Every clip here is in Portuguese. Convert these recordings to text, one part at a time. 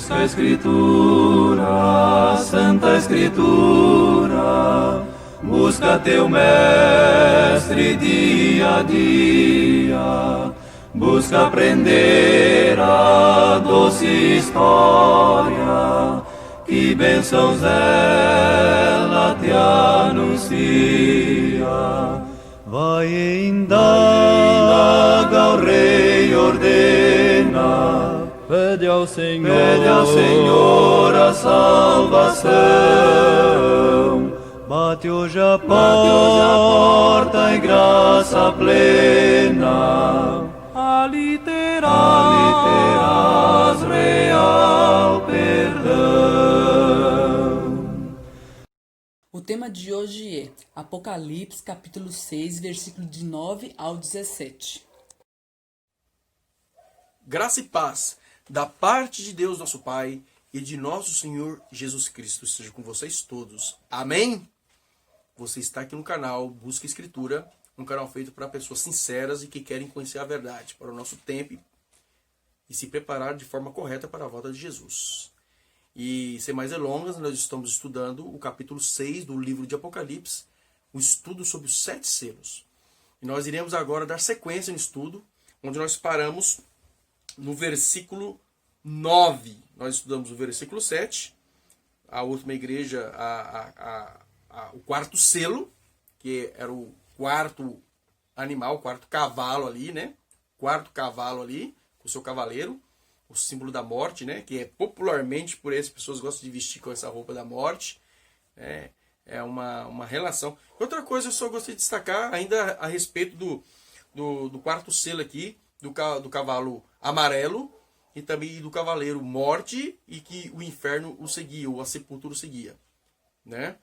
Busca a Escritura, Santa Escritura, busca teu mestre dia a dia, busca aprender a doce história, que bênçãos ela te anuncia. Vai indaga, o Rei ordena, pede ao Senhor a salvação. Bate hoje a porta em graça plena, ali terás real perdão. O tema de hoje é Apocalipse, capítulo 6, versículo de 9 ao 17. Graça e paz da parte de Deus nosso Pai e de nosso Senhor Jesus Cristo esteja com vocês todos. Amém? Você está aqui no canal Busca Escritura, um canal feito para pessoas sinceras e que querem conhecer a verdade para o nosso tempo e se preparar de forma correta para a volta de Jesus. E sem mais delongas, nós estamos estudando o capítulo 6 do livro de Apocalipse, o estudo sobre os 7 selos. E nós iremos agora dar sequência no estudo, onde nós paramos no versículo 9. Nós estudamos o versículo 7, a última igreja, o quarto selo, que era o quarto animal, o quarto cavalo ali, né? Quarto cavalo ali, com o seu cavaleiro, o símbolo da morte, né? Que é popularmente, por isso, as pessoas gostam de vestir com essa roupa da morte. É uma relação. Outra coisa eu só gostaria de destacar ainda a respeito do quarto selo aqui, do cavalo amarelo e também do cavaleiro morte e que o inferno o seguia, ou a sepultura o seguia, né?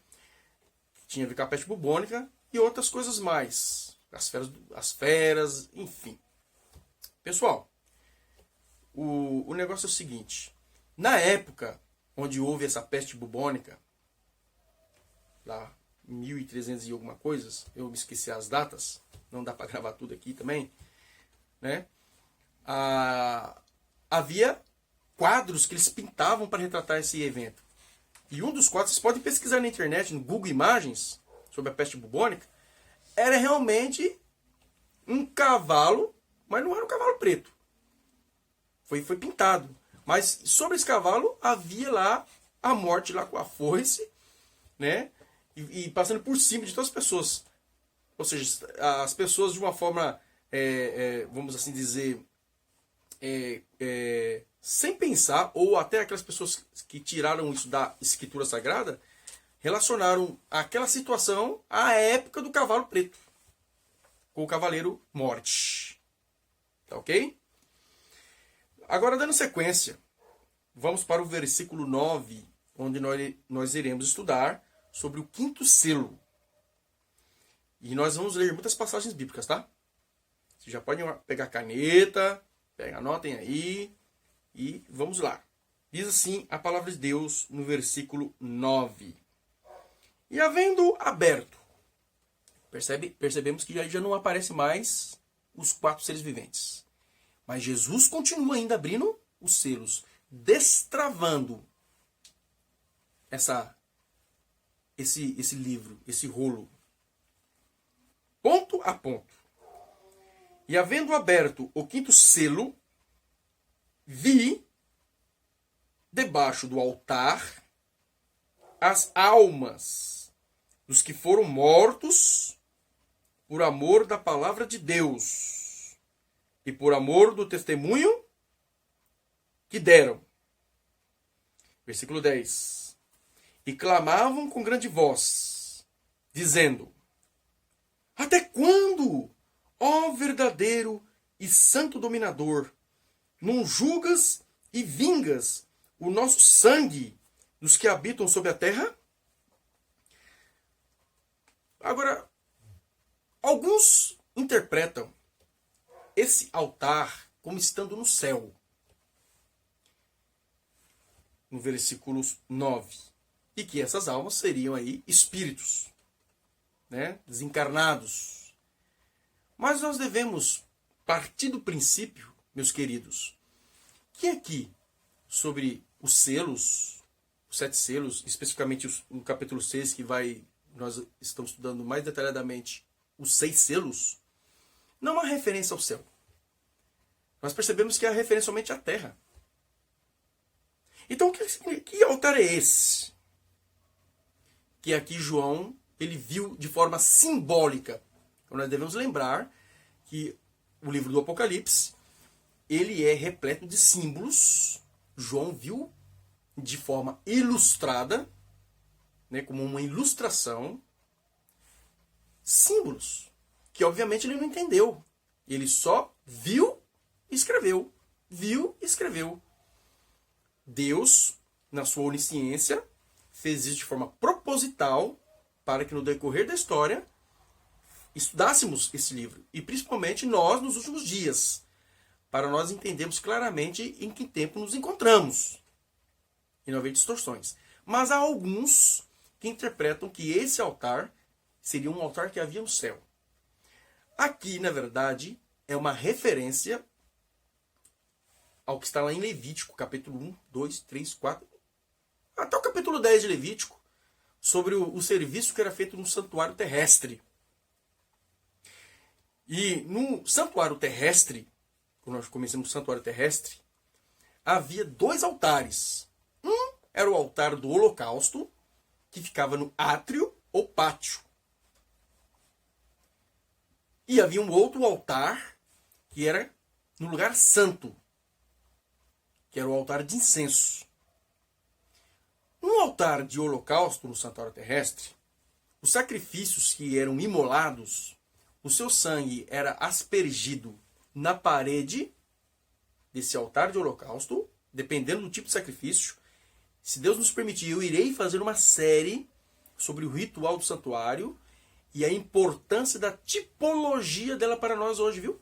Tinha a ver com a peste bubônica e outras coisas mais. As feras, enfim. Pessoal, o negócio é o seguinte. Na época onde houve essa peste bubônica, lá 1300 e alguma coisas, eu me esqueci as datas, não dá para gravar tudo aqui também, né? Havia quadros que eles pintavam para retratar esse evento. E um dos quadros, vocês podem pesquisar na internet, no Google Imagens, sobre a peste bubônica, era realmente um cavalo, mas não era um cavalo preto. Foi pintado. Mas sobre esse cavalo havia lá a morte lá com a foice, né? E passando por cima de todas as pessoas. Ou seja, as pessoas de uma forma, vamos assim dizer, sem pensar, ou até aquelas pessoas que tiraram isso da Escritura Sagrada, relacionaram aquela situação à época do cavalo preto, com o cavaleiro morte. Tá ok? Agora, dando sequência, vamos para o versículo 9, onde nós iremos estudar sobre o quinto selo. E nós vamos ler muitas passagens bíblicas, tá? Vocês já podem pegar caneta, anotem aí, e vamos lá. Diz assim a palavra de Deus no versículo 9. E havendo aberto, percebemos que já não aparece mais os 4 seres viventes. Mas Jesus continua ainda abrindo os selos, destravando esse livro, esse rolo, ponto a ponto. E havendo aberto o quinto selo, vi debaixo do altar as almas dos que foram mortos por amor da palavra de Deus e por amor do testemunho que deram. Versículo 10. E clamavam com grande voz, dizendo: Até quando, ó verdadeiro e santo dominador, não julgas e vingas o nosso sangue dos que habitam sobre a terra? Agora, alguns interpretam esse altar como estando no céu. No versículo 9. E que essas almas seriam aí espíritos, né? Desencarnados. Mas nós devemos partir do princípio, meus queridos, que aqui, sobre os selos, os 7 selos, especificamente o capítulo 6, nós estamos estudando mais detalhadamente os 6 selos, não há referência ao céu. Nós percebemos que há referência somente à terra. Então, que altar é esse? Que aqui João, ele viu de forma simbólica. Então, nós devemos lembrar que o livro do Apocalipse, ele é repleto de símbolos. João viu de forma ilustrada, né, como uma ilustração, símbolos, que obviamente ele não entendeu. Ele só viu e escreveu. Viu e escreveu. Deus, na sua onisciência, fez isso de forma proposital para que no decorrer da história estudássemos esse livro. E principalmente nós nos últimos dias, para nós entendermos claramente em que tempo nos encontramos. E não haver distorções. Mas há alguns que interpretam que esse altar seria um altar que havia no céu. Aqui, na verdade, é uma referência ao que está lá em Levítico, capítulo 1, 2, 3, 4, até o capítulo 10 de Levítico, sobre o serviço que era feito no santuário terrestre. E no santuário terrestre, quando nós começamos o santuário terrestre, havia 2 altares. Um era o altar do holocausto, que ficava no átrio ou pátio. E havia um outro altar, que era no lugar santo, que era o altar de incenso. No altar de holocausto, no santuário terrestre, os sacrifícios que eram imolados, o seu sangue era aspergido na parede desse altar de holocausto, dependendo do tipo de sacrifício. Se Deus nos permitir, eu irei fazer uma série sobre o ritual do santuário e a importância da tipologia dela para nós hoje, viu?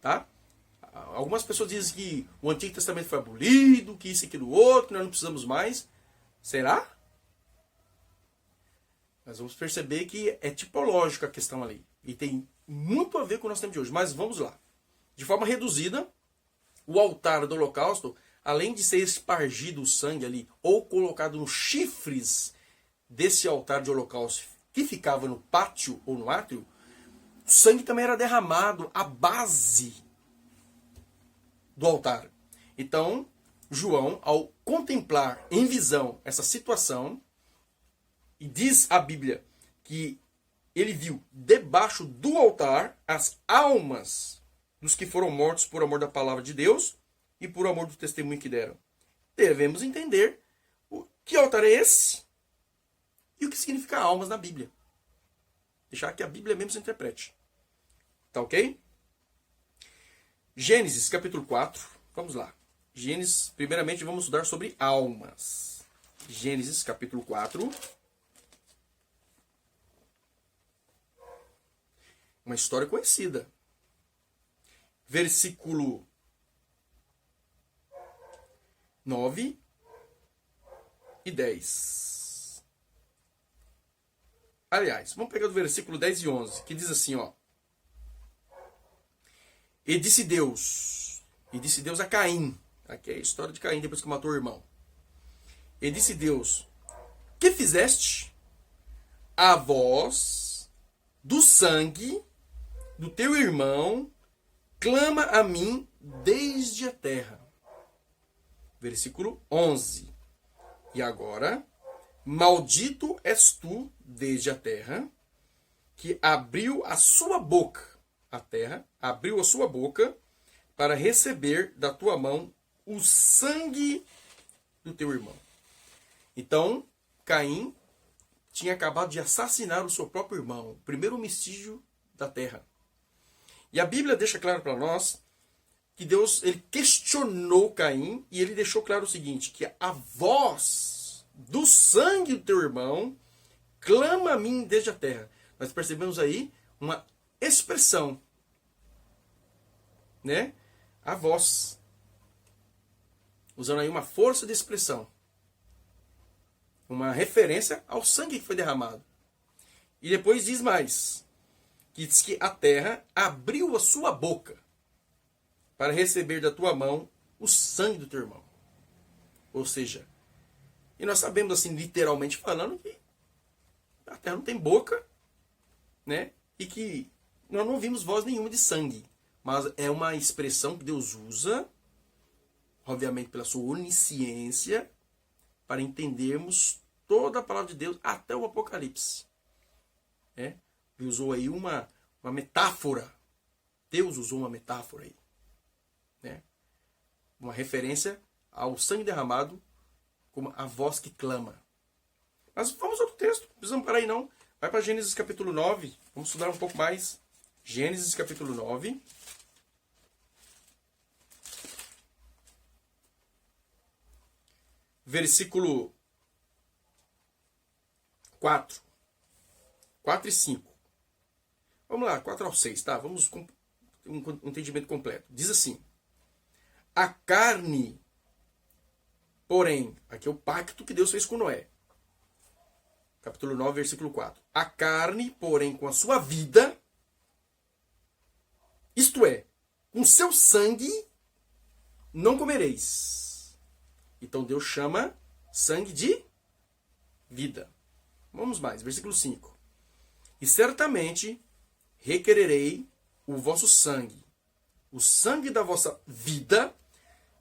Tá? Algumas pessoas dizem que o Antigo Testamento foi abolido, que isso e aquilo outro, que nós não precisamos mais. Será? Nós vamos perceber que é tipológica a questão ali. E tem muito a ver com o nosso tempo de hoje. Mas vamos lá. De forma reduzida, o altar do holocausto, além de ser espargido o sangue ali, ou colocado nos chifres desse altar de holocausto, que ficava no pátio ou no átrio, o sangue também era derramado à base do altar. Então, João, ao contemplar em visão essa situação, e diz a Bíblia que ele viu debaixo do altar as almas dos que foram mortos por amor da palavra de Deus e por amor do testemunho que deram. Devemos entender que altar é esse e o que significa almas na Bíblia. Deixar que a Bíblia mesmo se interprete. Tá ok? Gênesis, capítulo 4. Vamos lá. Gênesis, primeiramente vamos estudar sobre almas. Gênesis, capítulo 4. Uma história conhecida. Versículo 9 e 10. Aliás, vamos pegar do versículo 10 e 11, que diz assim, ó. E disse Deus a Caim. Aqui é a história de Caim depois que matou o irmão. E disse Deus: que fizeste? A voz do sangue do teu irmão clama a mim desde a terra. Versículo 11. E agora, maldito és tu desde a terra, que abriu a sua boca. A terra abriu a sua boca para receber da tua mão o sangue do teu irmão. Então, Caim tinha acabado de assassinar o seu próprio irmão, o primeiro homicídio da terra. E a Bíblia deixa claro para nós que Deus ele questionou Caim e ele deixou claro o seguinte, que a voz do sangue do teu irmão clama a mim desde a terra. Nós percebemos aí uma expressão, né? A voz. Usando aí uma força de expressão. Uma referência ao sangue que foi derramado. E depois diz mais, que diz que a terra abriu a sua boca para receber da tua mão o sangue do teu irmão. Ou seja, e nós sabemos, assim, literalmente falando, que a terra não tem boca, né? E que nós não ouvimos voz nenhuma de sangue. Mas é uma expressão que Deus usa, obviamente pela sua onisciência, para entendermos toda a palavra de Deus até o Apocalipse. Ele usou aí uma metáfora. Deus usou uma metáfora aí. Né? Uma referência ao sangue derramado como a voz que clama. Mas vamos ao outro texto. Não precisamos parar aí não. Vai para Gênesis capítulo 9. Vamos estudar um pouco mais. Gênesis capítulo 9. Versículo 4. 4 e 5. Vamos lá, 4 ao 6, tá? Vamos com um entendimento completo. Diz assim: a carne, porém, aqui é o pacto que Deus fez com Noé. Capítulo 9, versículo 4. A carne, porém, com a sua vida, isto é, com seu sangue, não comereis. Então Deus chama sangue de vida. Vamos mais, versículo 5. E certamente requererei o vosso sangue, o sangue da vossa vida.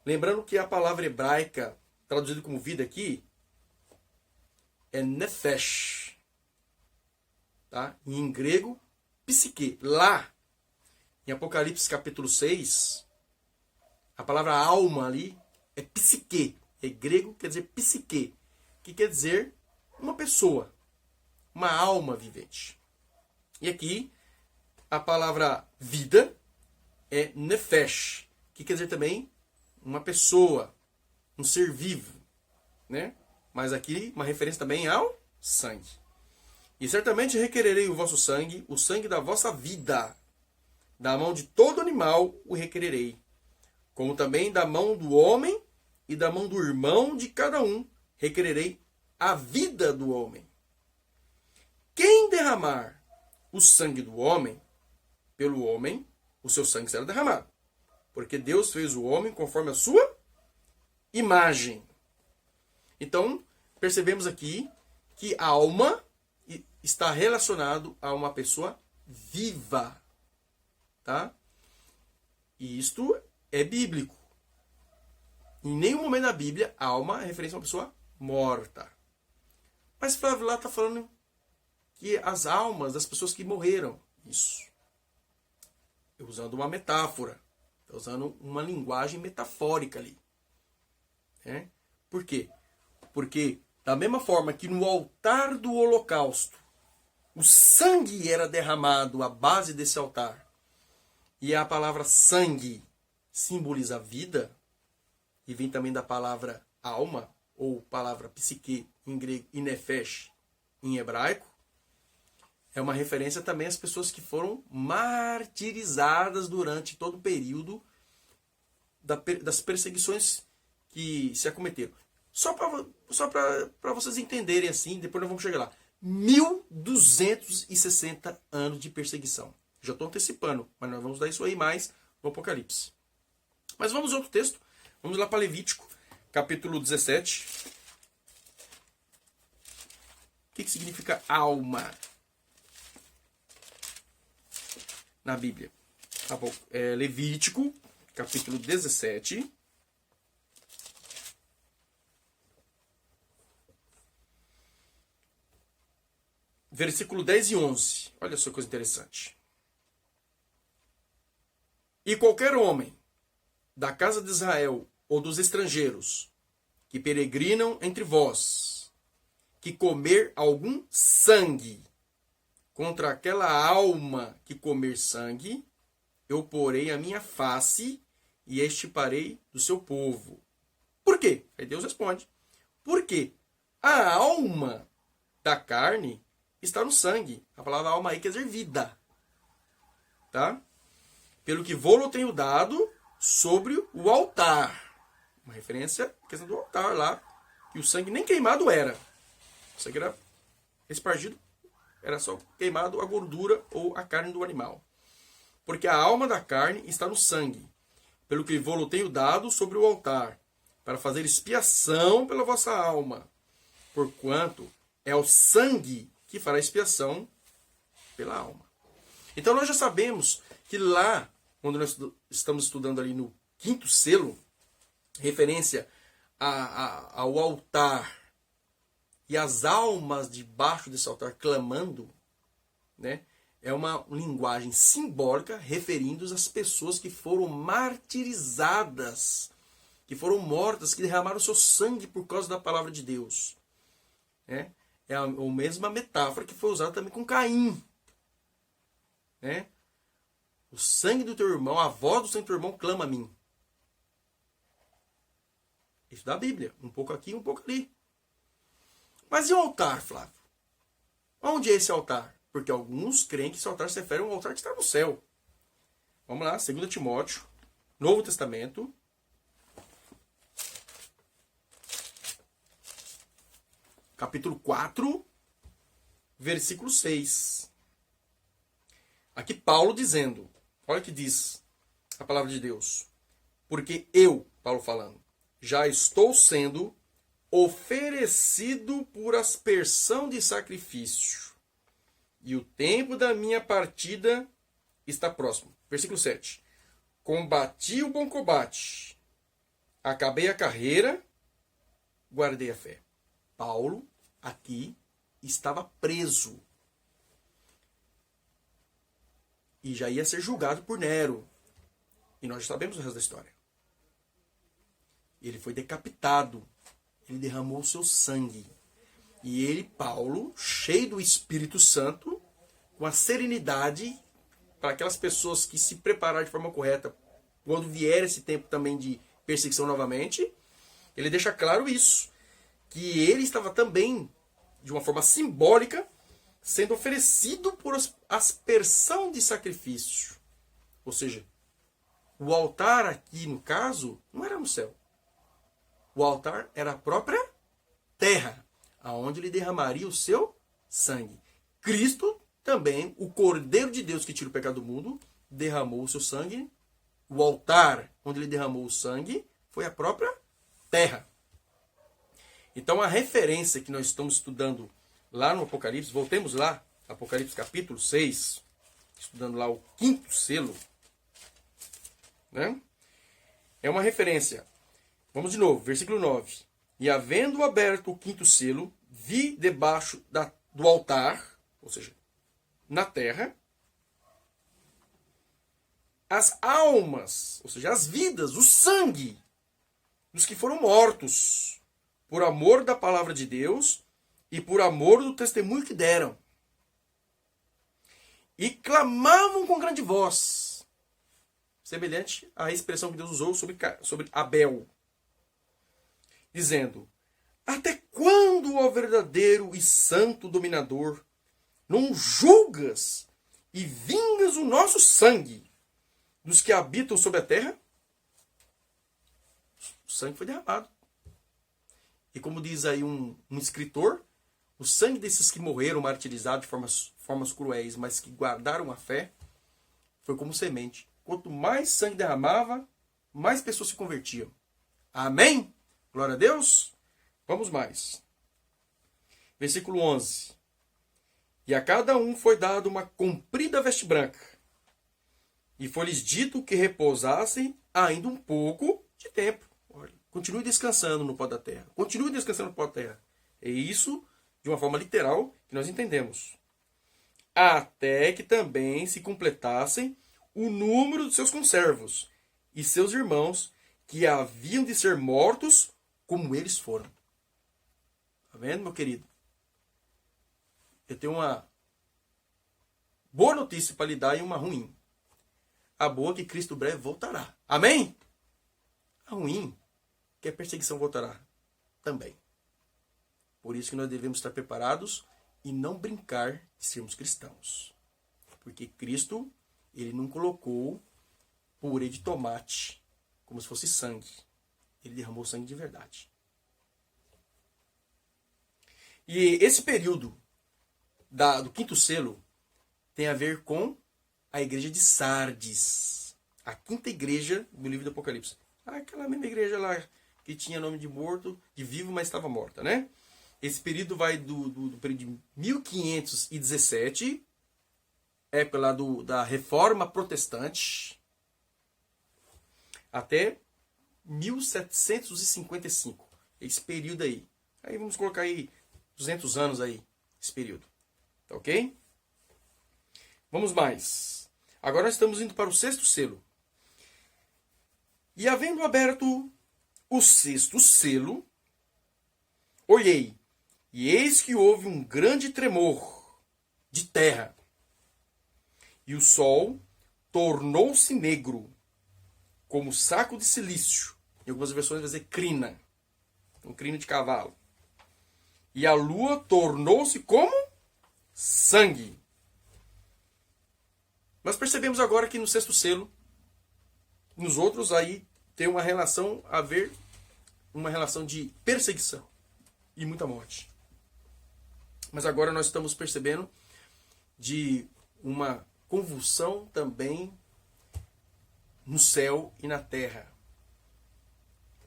Lembrando que a palavra hebraica, traduzida como vida aqui, é nefesh. Tá? E em grego, psique. Lá, em Apocalipse capítulo 6, a palavra alma ali é psique. É grego, quer dizer psique, que quer dizer uma pessoa, uma alma vivente. E aqui, a palavra vida é nefesh, que quer dizer também uma pessoa, um ser vivo, né? Mas aqui, uma referência também ao sangue. E certamente requererei o vosso sangue, o sangue da vossa vida. Da mão de todo animal o requererei, como também da mão do homem e da mão do irmão de cada um requererei a vida do homem. Quem derramar o sangue do homem, pelo homem, o seu sangue será derramado. Porque Deus fez o homem conforme a sua imagem. Então, percebemos aqui que a alma está relacionado a uma pessoa viva. Tá? E isto é bíblico. Em nenhum momento da Bíblia, alma é referência a uma pessoa morta. Mas Flávio lá está falando que as almas das pessoas que morreram. Isso. Usando uma metáfora. Está usando uma linguagem metafórica ali. Por quê? Porque da mesma forma que no altar do holocausto, o sangue era derramado à base desse altar, e a palavra sangue simboliza a vida, e vem também da palavra alma, ou palavra psique em grego e nefesh em hebraico, é uma referência também às pessoas que foram martirizadas durante todo o período das perseguições que se acometeram. Só para vocês entenderem assim, depois nós vamos chegar lá. 1260 anos de perseguição. Já estou antecipando, mas nós vamos dar isso aí mais no Apocalipse. Mas vamos a outro texto. Vamos lá para Levítico, capítulo 17. O que significa alma na Bíblia? Tá bom. Levítico, capítulo 17. Versículo 10 e 11. Olha só que coisa interessante. E qualquer homem da casa de Israel ou dos estrangeiros que peregrinam entre vós, que comer algum sangue, contra aquela alma que comer sangue, eu porei a minha face e a extirparei do seu povo. Por quê? Aí Deus responde. Porque a alma da carne está no sangue. A palavra alma aí quer dizer vida. Tá? Pelo que vou-lo tenho dado sobre o altar. Uma referência à questão do altar lá. Que o sangue nem queimado era. O sangue era espargido. Era só queimado a gordura ou a carne do animal. Porque a alma da carne está no sangue. Pelo que vou-lo tenho dado sobre o altar. para fazer expiação pela vossa alma, porquanto é o sangue que fará expiação pela alma. Então nós já sabemos que lá, quando nós estamos estudando ali no 5º selo, referência ao altar e as almas debaixo desse altar clamando, né, é uma linguagem simbólica referindo às pessoas que foram martirizadas, que foram mortas, que derramaram seu sangue por causa da palavra de Deus. Né? É a mesma metáfora que foi usada também com Caim. Né? O sangue do teu irmão, a voz do sangue do teu irmão clama a mim. Isso da Bíblia. Um pouco aqui, um pouco ali. Mas e o altar, Flávio? Onde é esse altar? Porque alguns creem que esse altar se refere a um altar que está no céu. Vamos lá, 2 Timóteo, Novo Testamento. Capítulo 4, versículo 6. Aqui Paulo dizendo, olha o que diz a palavra de Deus. Porque eu, Paulo falando, já estou sendo oferecido por aspersão de sacrifício, e o tempo da minha partida está próximo. Versículo 7. Combati o bom combate, acabei a carreira, guardei a fé. Paulo, aqui, estava preso. E já ia ser julgado por Nero. E nós já sabemos o resto da história. Ele foi decapitado. Ele derramou o seu sangue. E ele, Paulo, cheio do Espírito Santo, com a serenidade para aquelas pessoas que se prepararem de forma correta, quando vier esse tempo também de perseguição novamente, ele deixa claro isso. Que ele estava também, de uma forma simbólica, sendo oferecido por aspersão de sacrifício. Ou seja, o altar aqui, no caso, não era no céu. O altar era a própria terra, aonde ele derramaria o seu sangue. Cristo também, o Cordeiro de Deus que tira o pecado do mundo, derramou o seu sangue. O altar onde ele derramou o sangue foi a própria terra. Então a referência que nós estamos estudando lá no Apocalipse, voltemos lá, Apocalipse capítulo 6, estudando lá o 5º selo, né? É uma referência. Vamos de novo, versículo 9. E havendo aberto o 5º selo, vi debaixo do altar, ou seja, na terra, as almas, ou seja, as vidas, o sangue dos que foram mortos por amor da palavra de Deus e por amor do testemunho que deram. E clamavam com grande voz, semelhante à expressão que Deus usou sobre Abel, dizendo: até quando, ó verdadeiro e santo dominador, não julgas e vingas o nosso sangue dos que habitam sobre a terra? O sangue foi derramado. E como diz aí um escritor, o sangue desses que morreram martirizados de formas cruéis, mas que guardaram a fé, foi como semente. Quanto mais sangue derramava, mais pessoas se convertiam. Amém? Glória a Deus. Vamos mais. Versículo 11. E a cada um foi dado uma comprida veste branca, e foi-lhes dito que repousassem ainda um pouco de tempo. Olha, continue descansando no pó da terra. Continue descansando no pó da terra. É isso, de uma forma literal, que nós entendemos. Até que também se completassem o número dos seus conservos e seus irmãos, que haviam de ser mortos como eles foram. Está vendo, meu querido? Eu tenho uma boa notícia para lhe dar e uma ruim. A boa é que Cristo breve voltará. Amém? A ruim é que a perseguição voltará também. Por isso que nós devemos estar preparados e não brincar de sermos cristãos. Porque Cristo, ele não colocou purê de tomate como se fosse sangue. Ele derramou sangue de verdade. E esse período do 5º selo tem a ver com a igreja de Sardes. A 5ª igreja do livro do Apocalipse. Aquela mesma igreja lá que tinha nome de morto, de vivo, mas estava morta, né? Esse período vai do período de 1517, época lá da Reforma Protestante, até 1755. Esse período aí. Aí vamos colocar aí 200 anos aí, esse período. Tá ok? Vamos mais. Agora nós estamos indo para o sexto selo. E havendo aberto o sexto selo, olhei, e eis que houve um grande tremor de terra. E o sol tornou-se negro, como saco de silício. Em algumas versões vai dizer crina. Um crina de cavalo. E a lua tornou-se como sangue. Nós percebemos agora que no sexto selo, nos outros aí tem uma relação a ver, uma relação de perseguição e muita morte. Mas agora nós estamos percebendo de uma convulsão também no céu e na terra.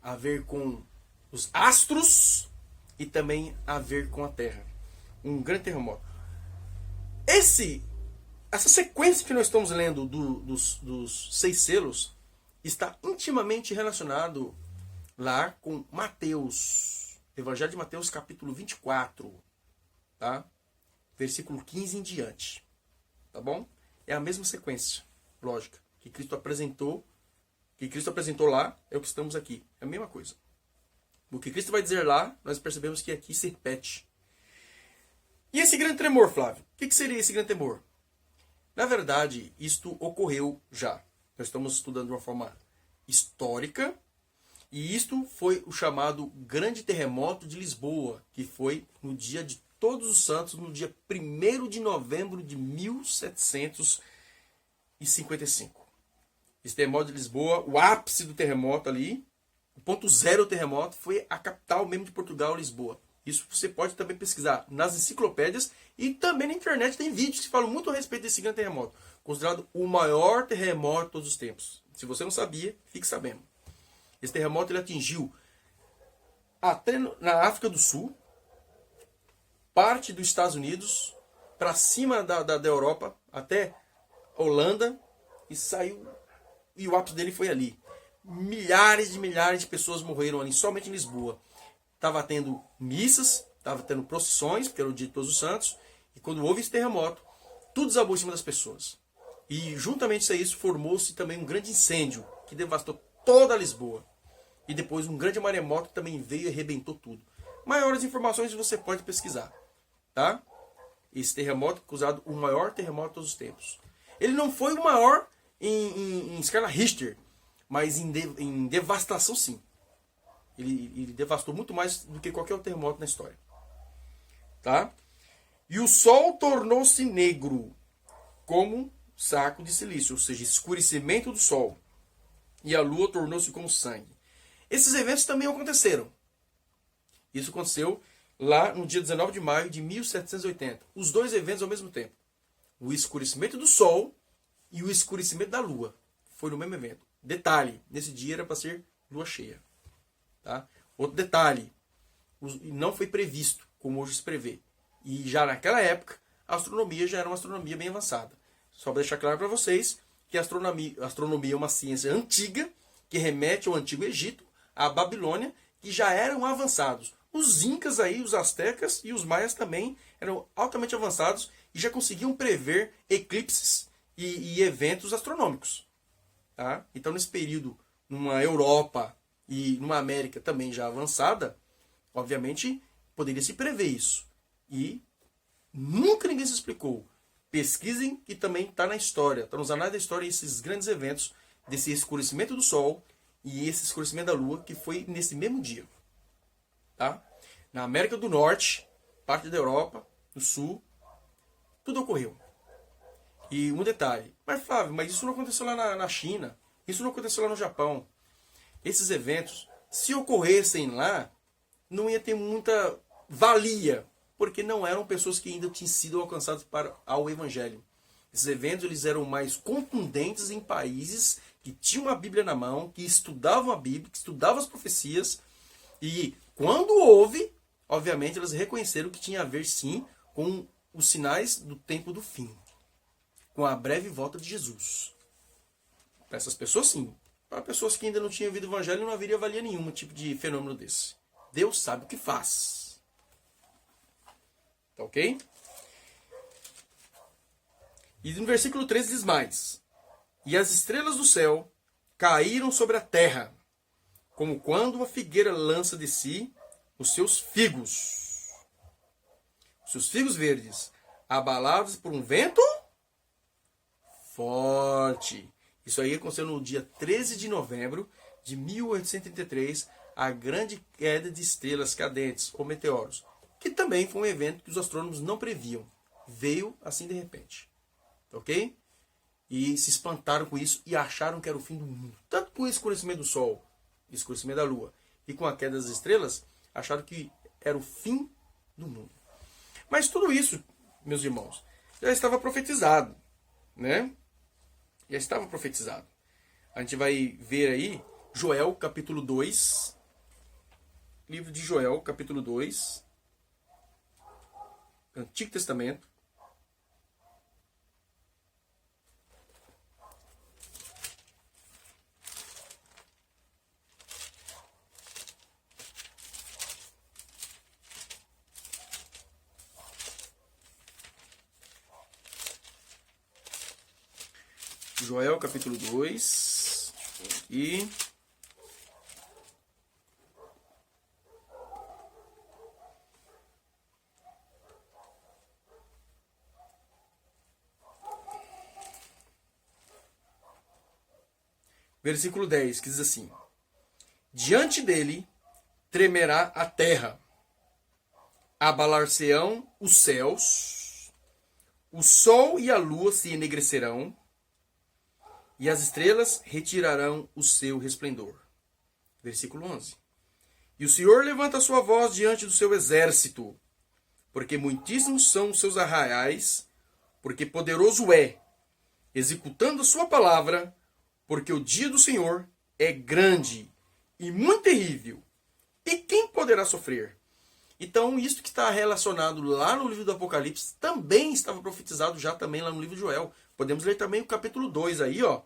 A ver com os astros e também a ver com a terra. Um grande terremoto. Essa sequência que nós estamos lendo dos 6 selos está intimamente relacionado lá com Mateus. Evangelho de Mateus, capítulo 24. Tá? Versículo 15 em diante. Tá bom? É a mesma sequência, lógica, que Cristo apresentou. Que Cristo apresentou lá é o que estamos aqui. É a mesma coisa. O que Cristo vai dizer lá, nós percebemos que aqui se repete. E esse grande tremor, Flávio? O que seria esse grande tremor? Na verdade, isto ocorreu já. Nós estamos estudando de uma forma histórica. E isto foi o chamado Grande Terremoto de Lisboa, que foi no dia de Todos os Santos, no dia 1º de novembro de 1755. Esse terremoto de Lisboa, o ápice do terremoto ali, o ponto zero do terremoto, foi a capital mesmo de Portugal, Lisboa. Isso você pode também pesquisar nas enciclopédias e também na internet tem vídeos que falam muito a respeito desse grande terremoto. Considerado o maior terremoto de todos os tempos. Se você não sabia, fique sabendo. Esse terremoto ele atingiu até na África do Sul, parte dos Estados Unidos, para cima da Europa, até Holanda, e saiu, e o ápice dele foi ali. Milhares de pessoas morreram ali, somente em Lisboa. Estava tendo missas, estava tendo procissões, porque era o dia de Todos os Santos, e quando houve esse terremoto, tudo desabou em cima das pessoas. E juntamente a isso formou-se também um grande incêndio, que devastou toda Lisboa. E depois um grande maremoto que também veio e arrebentou tudo. Maiores informações você pode pesquisar. Tá? Esse terremoto é considerado o maior terremoto de todos os tempos. Ele não foi o maior em escala Richter, mas em devastação sim. Ele devastou muito mais do que qualquer outro terremoto na história. Tá? E o sol tornou-se negro, como saco de silício, ou seja, escurecimento do sol. E a lua tornou-se como sangue. Esses eventos também aconteceram. Isso aconteceu lá no dia 19 de maio de 1780. Os dois eventos ao mesmo tempo. O escurecimento do sol e o escurecimento da lua. Foi no mesmo evento. Detalhe, nesse dia era para ser lua cheia. Tá? Outro detalhe, não foi previsto, como hoje se prevê. E já naquela época, a astronomia já era uma astronomia bem avançada. Só para deixar claro para vocês que a astronomia é uma ciência antiga, que remete ao Antigo Egito, à Babilônia, que já eram avançados. Os incas aí, os astecas e os maias também eram altamente avançados e já conseguiam prever eclipses e eventos astronômicos. Tá? Então, nesse período, numa Europa e numa América também já avançada, obviamente, poderia se prever isso. E nunca ninguém se explicou. Pesquisem, que também está na história, está nos anais da história, esses grandes eventos desse escurecimento do Sol e esse escurecimento da Lua, que foi nesse mesmo dia. Tá? Na América do Norte, parte da Europa, do Sul, tudo ocorreu. E um detalhe, mas Flávio, mas isso não aconteceu lá na China, isso não aconteceu lá no Japão. Esses eventos, se ocorressem lá, não ia ter muita valia, porque não eram pessoas que ainda tinham sido alcançadas ao Evangelho. Esses eventos eles eram mais contundentes em países que tinham a Bíblia na mão, que estudavam a Bíblia, que estudavam as profecias, E quando houve, obviamente elas reconheceram que tinha a ver sim com os sinais do tempo do fim, com a breve volta de Jesus. Para essas pessoas sim. Para pessoas que ainda não tinham ouvido o evangelho, não haveria valia nenhum tipo de fenômeno desse. Deus sabe o que faz. Tá ok? E no versículo 13 diz mais: e as estrelas do céu caíram sobre a terra, como quando uma figueira lança de si os seus figos. Os seus figos verdes, abalados por um vento forte. Isso aí aconteceu no dia 13 de novembro de 1833, a grande queda de estrelas cadentes, ou meteoros, que também foi um evento que os astrônomos não previam. Veio assim de repente. Ok? E se espantaram com isso e acharam que era o fim do mundo. Tanto com o escurecimento do Sol, escurecimento da Lua, e com a queda das estrelas, acharam que era o fim do mundo. Mas tudo isso, meus irmãos, já estava profetizado, né? Já estava profetizado. A gente vai ver aí Joel, capítulo 2. Livro de Joel, capítulo 2. Antigo Testamento. Joel, capítulo 2. E versículo 10, que diz assim: diante dele tremerá a terra, abalar-se-ão os céus, o sol e a lua se enegrecerão, e as estrelas retirarão o seu resplendor. Versículo 11. E o Senhor levanta a sua voz diante do seu exército, porque muitíssimos são os seus arraiais, porque poderoso é, executando a sua palavra, porque o dia do Senhor é grande e muito terrível. E quem poderá sofrer? Então, isso que está relacionado lá no livro do Apocalipse também estava profetizado já também lá no livro de Joel. Podemos ler também o capítulo 2 aí, ó,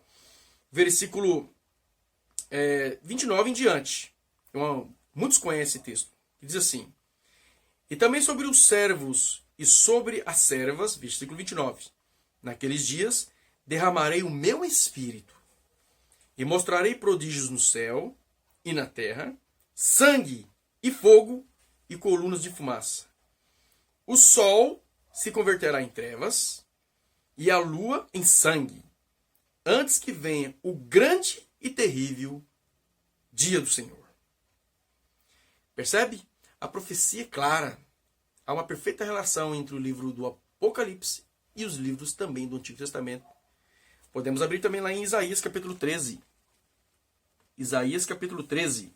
versículo 29 em diante. Muitos conhecem esse texto. Que diz assim: e também sobre os servos e sobre as servas, versículo 29. Naqueles dias derramarei o meu espírito e mostrarei prodígios no céu e na terra, sangue e fogo e colunas de fumaça. O sol se converterá em trevas e a lua em sangue, antes que venha o grande e terrível dia do Senhor. Percebe? A profecia é clara. Há uma perfeita relação entre o livro do Apocalipse e os livros também do Antigo Testamento. Podemos abrir também lá em Isaías capítulo 13. Isaías capítulo 13.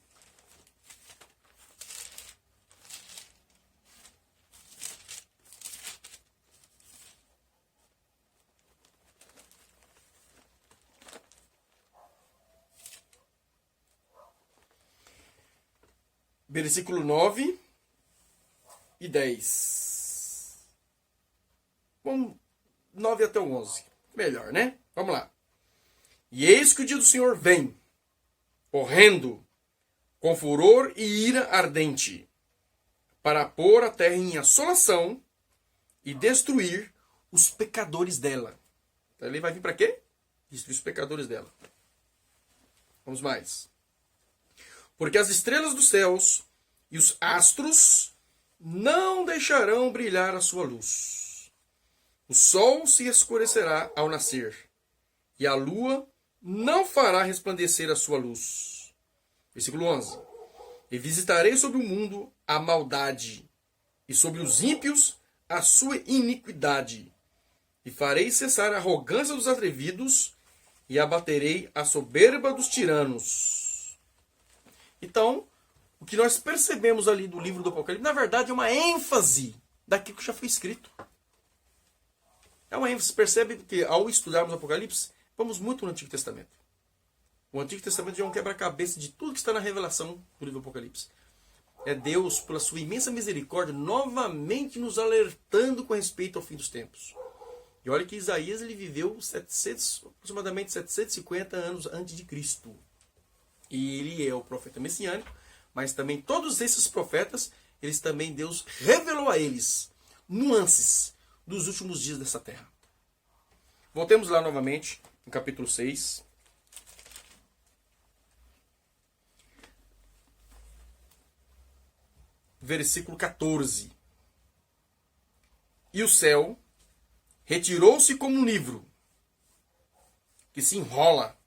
Versículo 9 e 10. Vamos 9 até o 11. Melhor, né? Vamos lá. E eis que o dia do Senhor vem, horrendo, com furor e ira ardente, para pôr a terra em assolação e destruir os pecadores dela. Então ele vai vir para quê? Destruir os pecadores dela. Vamos mais. Porque as estrelas dos céus e os astros não deixarão brilhar a sua luz. O sol se escurecerá ao nascer, e a lua não fará resplandecer a sua luz. Versículo 11. E visitarei sobre o mundo a maldade, e sobre os ímpios a sua iniquidade. E farei cessar a arrogância dos atrevidos, e abaterei a soberba dos tiranos. Então, o que nós percebemos ali do livro do Apocalipse, na verdade, é uma ênfase daquilo que já foi escrito. É uma ênfase. Percebe que ao estudarmos o Apocalipse, vamos muito no Antigo Testamento. O Antigo Testamento já é um quebra-cabeça de tudo que está na revelação do livro do Apocalipse. é Deus, pela sua imensa misericórdia, novamente nos alertando com respeito ao fim dos tempos. E olha que Isaías ele viveu aproximadamente 750 anos antes de Cristo. E ele é o profeta messiânico, mas também todos esses profetas, eles também, Deus revelou a eles nuances dos últimos dias dessa terra. Voltemos lá novamente, no capítulo 6. Versículo 14. E o céu retirou-se como um livro que se enrola,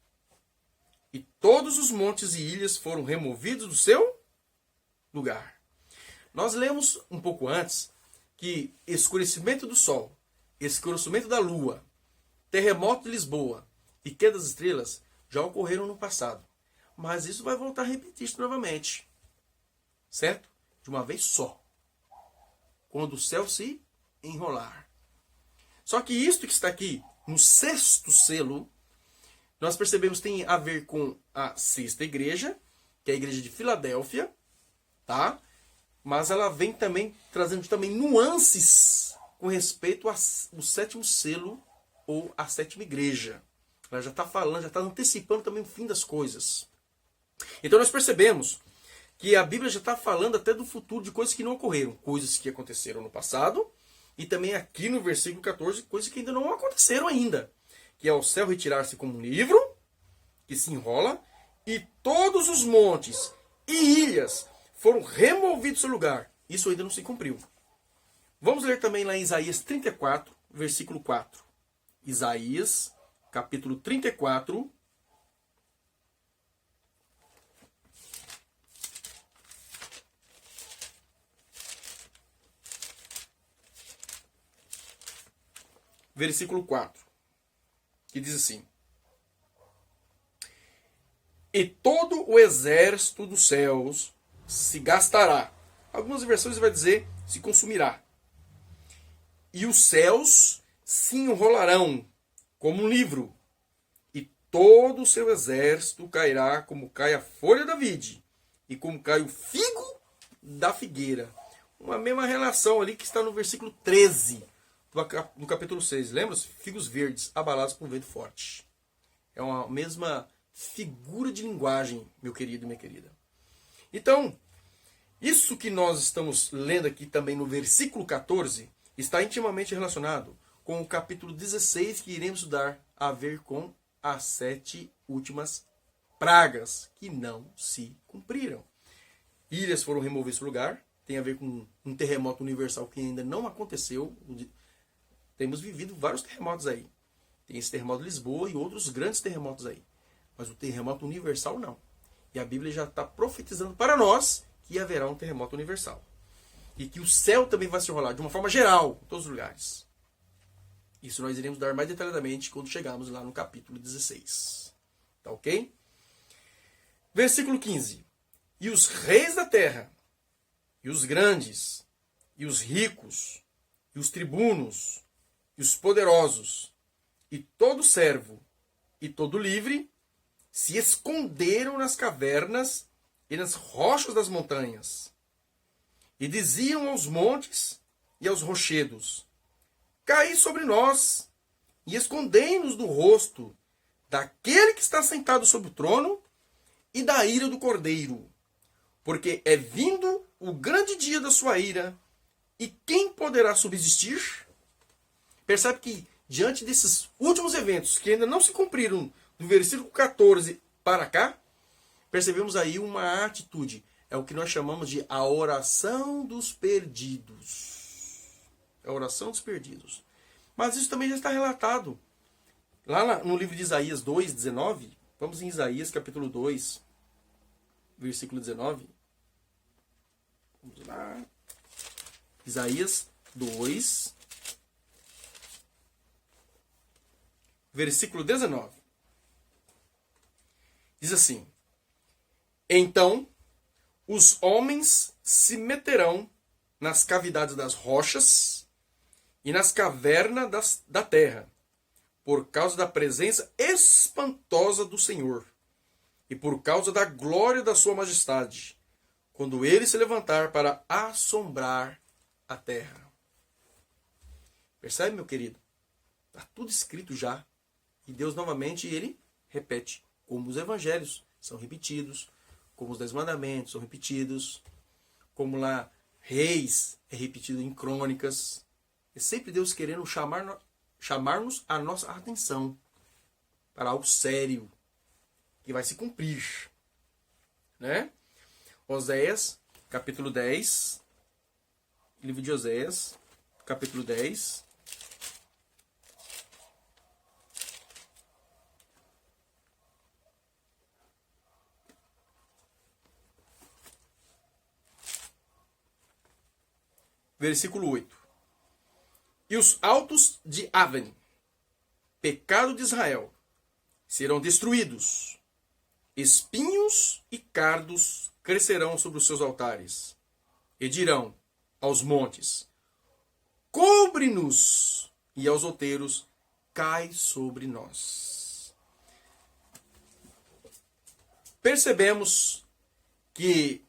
e todos os montes e ilhas foram removidos do seu lugar. Nós lemos um pouco antes que escurecimento do sol, escurecimento da lua, terremoto de Lisboa e queda das estrelas já ocorreram no passado. Mas isso vai voltar a repetir-se novamente. Certo? De uma vez só. Quando o céu se enrolar. Só que isto que está aqui no sexto selo, nós percebemos que tem a ver com a sexta igreja, que é a igreja de Filadélfia, tá? Mas ela vem também trazendo também nuances com respeito ao sétimo selo ou a sétima igreja. Ela já está falando, já está antecipando também o fim das coisas. Então nós percebemos que a Bíblia já está falando até do futuro de coisas que não ocorreram, coisas que aconteceram no passado, e também aqui no versículo 14, coisas que ainda não aconteceram ainda, que é o céu retirar-se como um livro, que se enrola, e todos os montes e ilhas foram removidos do seu lugar. Isso ainda não se cumpriu. Vamos ler também lá em Isaías 34, versículo 4. Isaías, capítulo 34, versículo 4, que diz assim: e todo o exército dos céus se gastará. Algumas versões vai dizer se consumirá. E os céus se enrolarão como um livro, e todo o seu exército cairá como cai a folha da vide, e como cai o figo da figueira. Uma mesma relação ali que está no versículo 13 do capítulo 6. Lembra? Figos verdes abalados por um vento forte. É uma mesma figura de linguagem, meu querido e minha querida. Então, isso que nós estamos lendo aqui também no versículo 14 está intimamente relacionado com o capítulo 16 que iremos estudar, a ver com as 7 últimas pragas que não se cumpriram. Ilhas foram removidas do lugar, tem a ver com um terremoto universal que ainda não aconteceu. Temos vivido vários terremotos aí. Tem esse terremoto de Lisboa e outros grandes terremotos aí. Mas o terremoto universal não. E a Bíblia já está profetizando para nós que haverá um terremoto universal. E que o céu também vai se enrolar de uma forma geral, em todos os lugares. Isso nós iremos dar mais detalhadamente quando chegarmos lá no capítulo 16. Tá ok? Versículo 15. E os reis da terra, e os grandes, e os ricos, e os tribunos, e os poderosos, e todo servo, e todo livre, se esconderam nas cavernas e nas rochas das montanhas. E diziam aos montes e aos rochedos: caí sobre nós, e escondei-nos do rosto daquele que está sentado sobre o trono e da ira do Cordeiro. Porque é vindo o grande dia da sua ira, e quem poderá subsistir? Percebe que, diante desses últimos eventos que ainda não se cumpriram, do versículo 14 para cá, percebemos aí uma atitude. É o que nós chamamos de a oração dos perdidos. A oração dos perdidos. Mas isso também já está relatado. Lá no livro de Isaías 2, 19, vamos em Isaías capítulo 2, versículo 19. Vamos lá. Isaías 2, versículo 19. Diz assim: então os homens se meterão nas cavidades das rochas e nas cavernas da terra, por causa da presença espantosa do Senhor e por causa da glória da sua majestade, quando ele se levantar para assombrar a terra. Percebe, meu querido? Está tudo escrito já. E Deus novamente, ele repete, como os evangelhos são repetidos, como os 10 mandamentos são repetidos, como lá Reis é repetido em Crônicas. É sempre Deus querendo chamar-nos a nossa atenção para algo sério que vai se cumprir. Né? Oséias, capítulo 10. Livro de Oséias, capítulo 10. Versículo 8. E os altos de Aven, pecado de Israel, serão destruídos. Espinhos e cardos crescerão sobre os seus altares. E dirão aos montes, cobre-nos, e aos outeiros, cai sobre nós. Percebemos que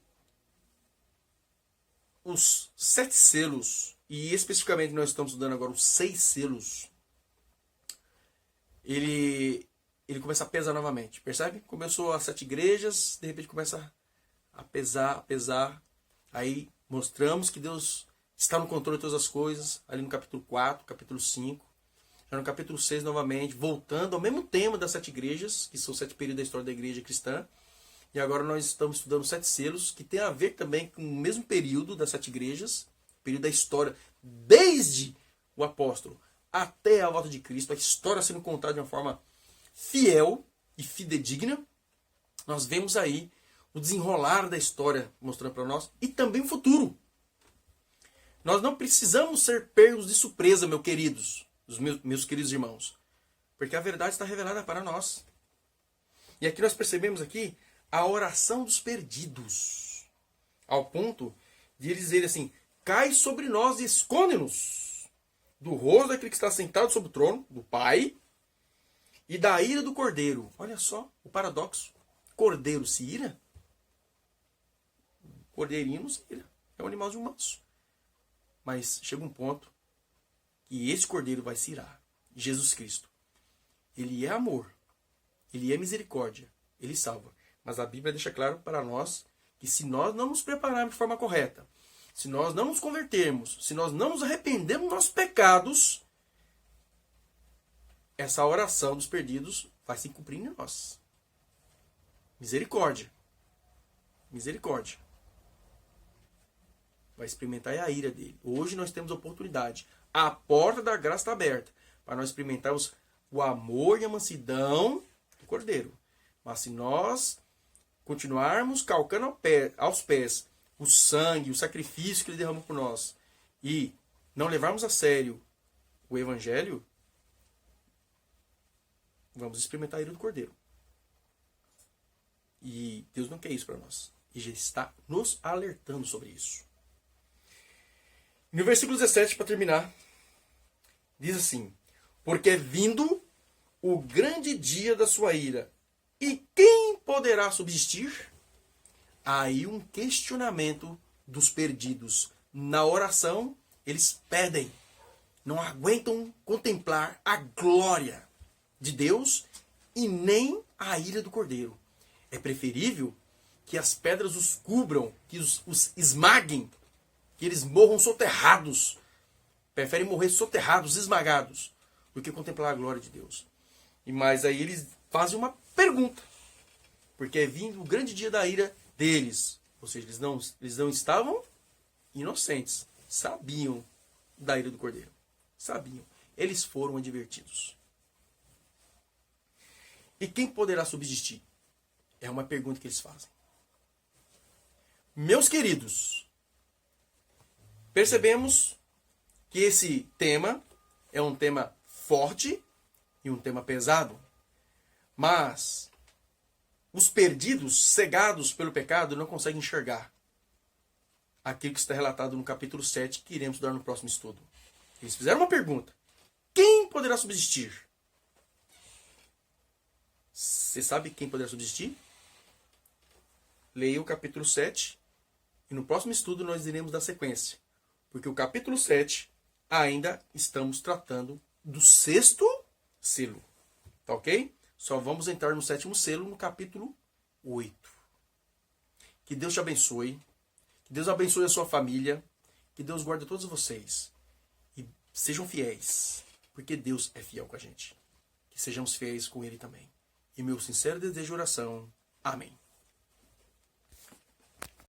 os 7 selos, e especificamente nós estamos estudando agora os 6 selos, ele começa a pesar novamente, percebe? Começou as 7 igrejas, de repente começa a pesar, aí mostramos que Deus está no controle de todas as coisas, ali no capítulo 4, capítulo 5, já no capítulo 6 novamente, voltando ao mesmo tema das 7 igrejas, que são 7 períodos da história da igreja cristã. E agora nós estamos estudando 7 selos, que tem a ver também com o mesmo período das 7 igrejas, período da história, desde o apóstolo até a volta de Cristo, a história sendo contada de uma forma fiel e fidedigna. Nós vemos aí o desenrolar da história mostrando para nós, e também o futuro. Nós não precisamos ser pegos de surpresa, meus queridos irmãos, porque a verdade está revelada para nós. E aqui nós percebemos aqui a oração dos perdidos, ao ponto de eles dizerem assim, cai sobre nós e esconde-nos do rosto daquele que está sentado sobre o trono, do Pai, e da ira do Cordeiro. Olha só o paradoxo. Cordeiro se ira? Cordeirinho não se ira. É um animal de um manso. Mas chega um ponto que esse Cordeiro vai se irar. Jesus Cristo. Ele é amor. Ele é misericórdia. Ele salva. Mas a Bíblia deixa claro para nós que se nós não nos prepararmos de forma correta, se nós não nos convertermos, se nós não nos arrependermos dos nossos pecados, essa oração dos perdidos vai se cumprir em nós. Misericórdia. Misericórdia. Vai experimentar a ira dele. Hoje nós temos a oportunidade. A porta da graça está aberta para nós experimentarmos o amor e a mansidão do Cordeiro. Mas se nós continuarmos calcando aos pés o sangue, o sacrifício que ele derramou por nós, e não levarmos a sério o Evangelho, vamos experimentar a ira do Cordeiro. E Deus não quer isso para nós. E já está nos alertando sobre isso. No versículo 17, para terminar, diz assim, porque é vindo o grande dia da sua ira, e quem poderá subsistir? Aí um questionamento dos perdidos. Na oração, eles pedem. Não aguentam contemplar a glória de Deus e nem a ira do Cordeiro. É preferível que as pedras os cubram, que os esmaguem, que eles morram soterrados. Preferem morrer soterrados, esmagados, do que contemplar a glória de Deus. Mas aí eles fazem uma pergunta. Porque é vindo o grande dia da ira deles. Ou seja, eles não estavam inocentes. Sabiam da ira do Cordeiro. Sabiam. Eles foram advertidos. E quem poderá subsistir? É uma pergunta que eles fazem. Meus queridos, percebemos que esse tema é um tema forte e um tema pesado. Mas os perdidos, cegados pelo pecado, não conseguem enxergar aquilo que está relatado no capítulo 7, que iremos estudar no próximo estudo. Eles fizeram uma pergunta. Quem poderá subsistir? Você sabe quem poderá subsistir? Leia o capítulo 7 E no próximo estudo nós iremos dar sequência. Porque o capítulo 7 ainda estamos tratando do 6º selo. Tá ok? Só vamos entrar no 7º selo no capítulo 8. Que Deus te abençoe. Que Deus abençoe a sua família. Que Deus guarde todos vocês. E sejam fiéis. Porque Deus é fiel com a gente. Que sejamos fiéis com Ele também. E meu sincero desejo de oração. Amém.